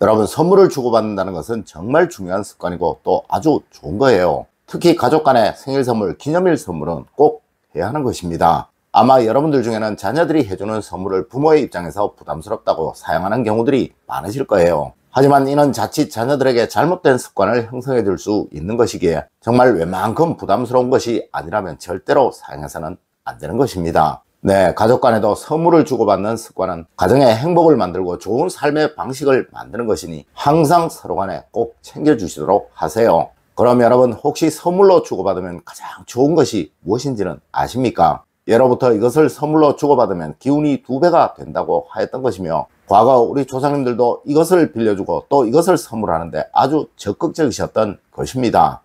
여러분, 선물을 주고받는다는 것은 정말 중요한 습관이고 또 아주 좋은 거예요. 특히 가족 간의 생일 선물, 기념일 선물은 꼭 해야 하는 것입니다. 아마 여러분들 중에는 자녀들이 해주는 선물을 부모의 입장에서 부담스럽다고 사용하는 경우들이 많으실 거예요. 하지만 이는 자칫 자녀들에게 잘못된 습관을 형성해 줄 수 있는 것이기에 정말 웬만큼 부담스러운 것이 아니라면 절대로 사용해서는 안 되는 것입니다. 네, 가족 간에도 선물을 주고받는 습관은 가정의 행복을 만들고 좋은 삶의 방식을 만드는 것이니 항상 서로 간에 꼭 챙겨주시도록 하세요. 그럼 여러분, 혹시 선물로 주고받으면 가장 좋은 것이 무엇인지는 아십니까? 예로부터 이것을 선물로 주고받으면 기운이 2배가 된다고 하였던 것이며, 과거 우리 조상님들도 이것을 빌려주고 또 이것을 선물하는데 아주 적극적이셨던 것입니다.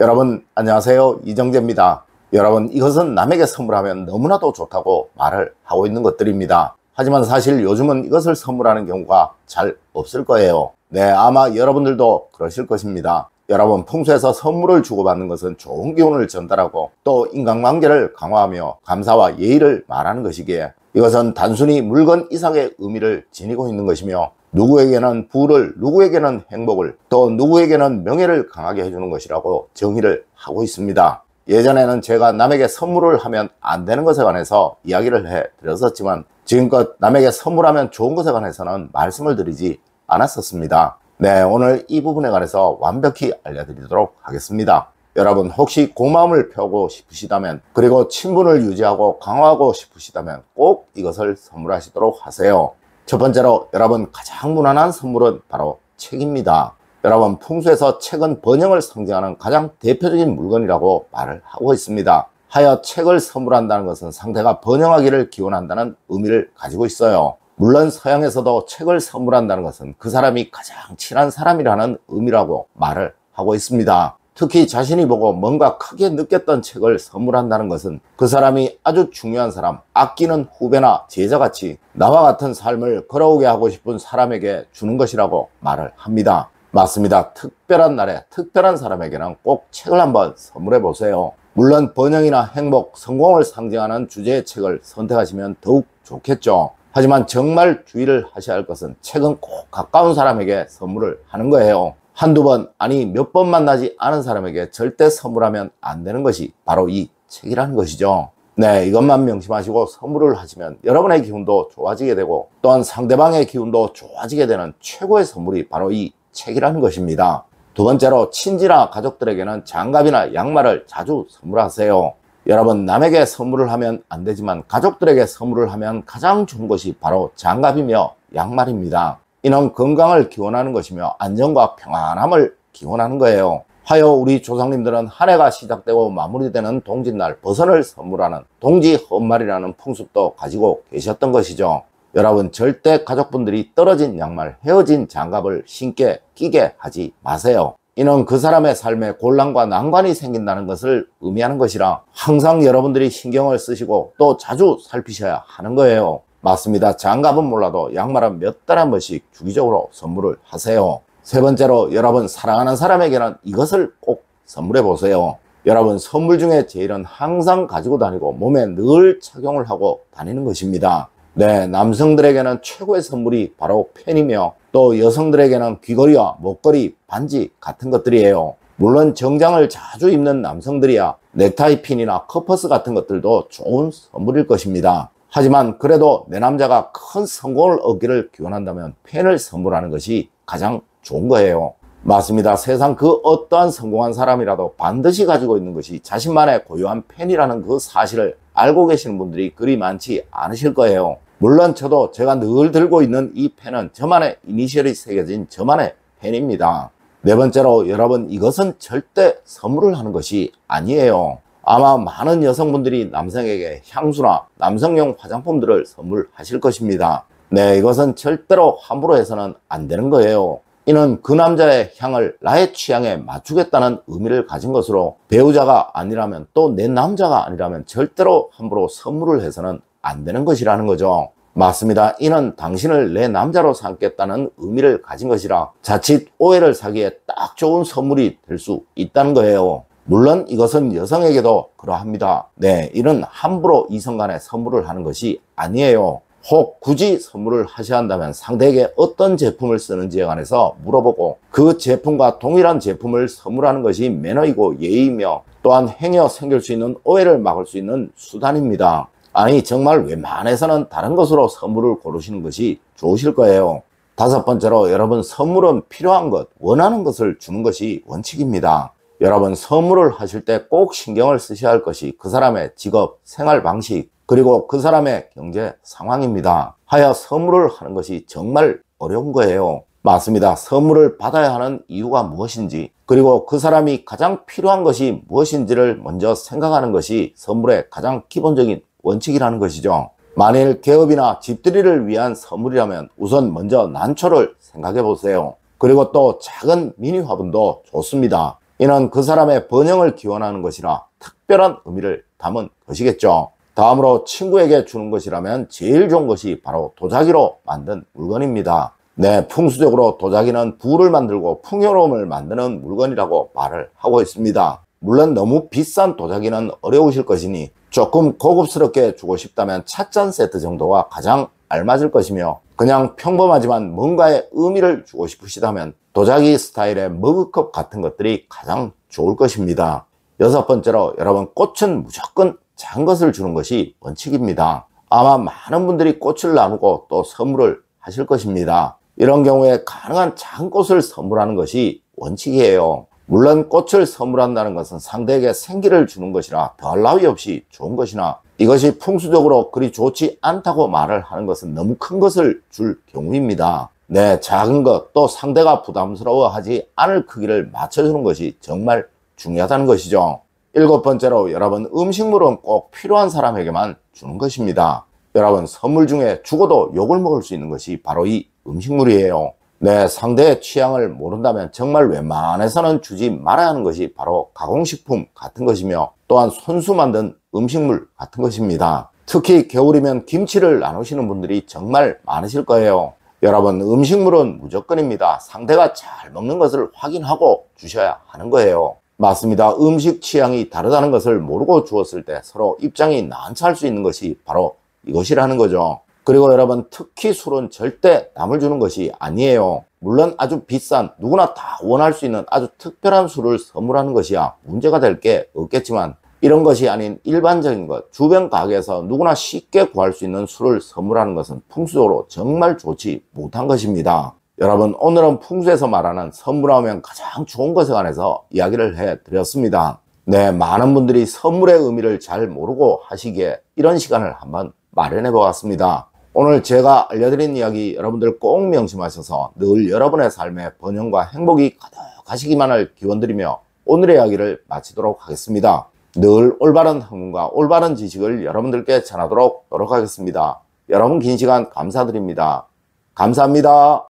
여러분 안녕하세요, 이정재입니다. 여러분, 이것은 남에게 선물하면 너무나도 좋다고 말을 하고 있는 것들입니다. 하지만 사실 요즘은 이것을 선물하는 경우가 잘 없을 거예요. 네, 아마 여러분들도 그러실 것입니다. 여러분, 평소에서 선물을 주고받는 것은 좋은 기운을 전달하고 또 인간관계를 강화하며 감사와 예의를 말하는 것이기에 이것은 단순히 물건 이상의 의미를 지니고 있는 것이며, 누구에게는 부를, 누구에게는 행복을, 또 누구에게는 명예를 강하게 해주는 것이라고 정의를 하고 있습니다. 예전에는 제가 남에게 선물을 하면 안 되는 것에 관해서 이야기를 해드렸었지만 지금껏 남에게 선물하면 좋은 것에 관해서는 말씀을 드리지 않았었습니다. 네, 오늘 이 부분에 관해서 완벽히 알려드리도록 하겠습니다. 여러분, 혹시 고마움을 표하고 싶으시다면, 그리고 친분을 유지하고 강화하고 싶으시다면 꼭 이것을 선물하시도록 하세요. 첫 번째로, 여러분, 가장 무난한 선물은 바로 책입니다. 여러분, 풍수에서 책은 번영을 상징하는 가장 대표적인 물건이라고 말을 하고 있습니다. 하여 책을 선물한다는 것은 상대가 번영하기를 기원한다는 의미를 가지고 있어요. 물론 서양에서도 책을 선물한다는 것은 그 사람이 가장 친한 사람이라는 의미라고 말을 하고 있습니다. 특히 자신이 보고 뭔가 크게 느꼈던 책을 선물한다는 것은 그 사람이 아주 중요한 사람, 아끼는 후배나 제자같이 나와 같은 삶을 걸어오게 하고 싶은 사람에게 주는 것이라고 말을 합니다. 맞습니다. 특별한 날에 특별한 사람에게는 꼭 책을 한번 선물해 보세요. 물론 번영이나 행복, 성공을 상징하는 주제의 책을 선택하시면 더욱 좋겠죠. 하지만 정말 주의를 하셔야 할 것은 책은 꼭 가까운 사람에게 선물을 하는 거예요. 한두 번, 아니 몇 번 만나지 않은 사람에게 절대 선물하면 안 되는 것이 바로 이 책이라는 것이죠. 네, 이것만 명심하시고 선물을 하시면 여러분의 기운도 좋아지게 되고 또한 상대방의 기운도 좋아지게 되는 최고의 선물이 바로 이 책이라는 것입니다. 두 번째로, 친지나 가족들에게는 장갑이나 양말을 자주 선물하세요. 여러분, 남에게 선물을 하면 안 되지만 가족들에게 선물을 하면 가장 좋은 것이 바로 장갑이며 양말입니다. 이는 건강을 기원하는 것이며 안정과 평안함을 기원하는 거예요. 하여 우리 조상님들은 한 해가 시작되고 마무리되는 동짓날 버선을 선물하는 동지 헌말이라는 풍습도 가지고 계셨던 것이죠. 여러분, 절대 가족분들이 떨어진 양말, 헤어진 장갑을 신게 끼게 하지 마세요. 이는 그 사람의 삶에 곤란과 난관이 생긴다는 것을 의미하는 것이라 항상 여러분들이 신경을 쓰시고 또 자주 살피셔야 하는 거예요. 맞습니다. 장갑은 몰라도 양말은 몇 달에 한 번씩 주기적으로 선물을 하세요. 세 번째로, 여러분 사랑하는 사람에게는 이것을 꼭 선물해 보세요. 여러분, 선물 중에 제일은 항상 가지고 다니고 몸에 늘 착용을 하고 다니는 것입니다. 네, 남성들에게는 최고의 선물이 바로 펜이며 또 여성들에게는 귀걸이와 목걸이, 반지 같은 것들이에요. 물론 정장을 자주 입는 남성들이야 넥타이 핀이나 커퍼스 같은 것들도 좋은 선물일 것입니다. 하지만 그래도 내 남자가 큰 성공을 얻기를 기원한다면 펜을 선물하는 것이 가장 좋은 거예요. 맞습니다. 세상 그 어떠한 성공한 사람이라도 반드시 가지고 있는 것이 자신만의 고유한 펜이라는 그 사실을 알고 계시는 분들이 그리 많지 않으실 거예요. 물론 저도 제가 늘 들고 있는 이 펜은 저만의 이니셜이 새겨진 저만의 펜입니다. 네 번째로, 여러분, 이것은 절대 선물을 하는 것이 아니에요. 아마 많은 여성분들이 남성에게 향수나 남성용 화장품들을 선물하실 것입니다. 네, 이것은 절대로 함부로 해서는 안 되는 거예요. 이는 그 남자의 향을 나의 취향에 맞추겠다는 의미를 가진 것으로 배우자가 아니라면 또 내 남자가 아니라면 절대로 함부로 선물을 해서는 안 되는 것이라는 거죠. 맞습니다. 이는 당신을 내 남자로 삼겠다는 의미를 가진 것이라 자칫 오해를 사기에 딱 좋은 선물이 될 수 있다는 거예요. 물론 이것은 여성에게도 그러합니다. 네, 이는 함부로 이성 간에 선물을 하는 것이 아니에요. 혹 굳이 선물을 하셔야 한다면 상대에게 어떤 제품을 쓰는지에 관해서 물어보고 그 제품과 동일한 제품을 선물하는 것이 매너이고 예의이며 또한 행여 생길 수 있는 오해를 막을 수 있는 수단입니다. 아니 정말 웬만해서는 다른 것으로 선물을 고르시는 것이 좋으실 거예요. 다섯 번째로 여러분 선물은 필요한 것, 원하는 것을 주는 것이 원칙입니다. 여러분 선물을 하실 때 꼭 신경을 쓰셔야 할 것이 그 사람의 직업, 생활 방식, 그리고 그 사람의 경제 상황입니다. 하여 선물을 하는 것이 정말 어려운 거예요. 맞습니다. 선물을 받아야 하는 이유가 무엇인지, 그리고 그 사람이 가장 필요한 것이 무엇인지를 먼저 생각하는 것이 선물의 가장 기본적인 원칙이라는 것이죠. 만일 개업이나 집들이를 위한 선물이라면 우선 먼저 난초를 생각해 보세요. 그리고 또 작은 미니 화분도 좋습니다. 이는 그 사람의 번영을 기원하는 것이라 특별한 의미를 담은 것이겠죠. 다음으로 친구에게 주는 것이라면 제일 좋은 것이 바로 도자기로 만든 물건입니다. 네, 풍수적으로 도자기는 부를 만들고 풍요로움을 만드는 물건이라고 말을 하고 있습니다. 물론 너무 비싼 도자기는 어려우실 것이니 조금 고급스럽게 주고 싶다면 찻잔 세트 정도가 가장 알맞을 것이며, 그냥 평범하지만 뭔가의 의미를 주고 싶으시다면 도자기 스타일의 머그컵 같은 것들이 가장 좋을 것입니다. 여섯 번째로 여러분 꽃은 무조건 작은 것을 주는 것이 원칙입니다. 아마 많은 분들이 꽃을 나누고 또 선물을 하실 것입니다. 이런 경우에 가능한 작은 꽃을 선물하는 것이 원칙이에요. 물론 꽃을 선물한다는 것은 상대에게 생기를 주는 것이라 더할 나위 없이 좋은 것이나 이것이 풍수적으로 그리 좋지 않다고 말을 하는 것은 너무 큰 것을 줄 경우입니다. 네, 작은 것, 또 상대가 부담스러워하지 않을 크기를 맞춰주는 것이 정말 중요하다는 것이죠. 일곱 번째로 여러분 음식물은 꼭 필요한 사람에게만 주는 것입니다. 여러분 선물 중에 죽어도 욕을 먹을 수 있는 것이 바로 이 음식물이에요. 네, 상대의 취향을 모른다면 정말 웬만해서는 주지 말아야 하는 것이 바로 가공식품 같은 것이며 또한 손수 만든 음식물 같은 것입니다. 특히 겨울이면 김치를 나누시는 분들이 정말 많으실 거예요. 여러분 음식물은 무조건입니다. 상대가 잘 먹는 것을 확인하고 주셔야 하는 거예요. 맞습니다. 음식 취향이 다르다는 것을 모르고 주었을 때 서로 입장이 난처할 수 있는 것이 바로 이것이라는 거죠. 그리고 여러분 특히 술은 절대 남을 주는 것이 아니에요. 물론 아주 비싼 누구나 다 원할 수 있는 아주 특별한 술을 선물하는 것이야 문제가 될 게 없겠지만, 이런 것이 아닌 일반적인 것, 주변 가게에서 누구나 쉽게 구할 수 있는 술을 선물하는 것은 풍수적으로 정말 좋지 못한 것입니다. 여러분 오늘은 풍수에서 말하는 선물하면 가장 좋은 것에 관해서 이야기를 해드렸습니다. 네, 많은 분들이 선물의 의미를 잘 모르고 하시기에 이런 시간을 한번 마련해 보았습니다. 오늘 제가 알려드린 이야기 여러분들 꼭 명심하셔서 늘 여러분의 삶에 번영과 행복이 가득하시기만을 기원드리며 오늘의 이야기를 마치도록 하겠습니다. 늘 올바른 학문과 올바른 지식을 여러분들께 전하도록 노력하겠습니다. 여러분 긴 시간 감사드립니다. 감사합니다.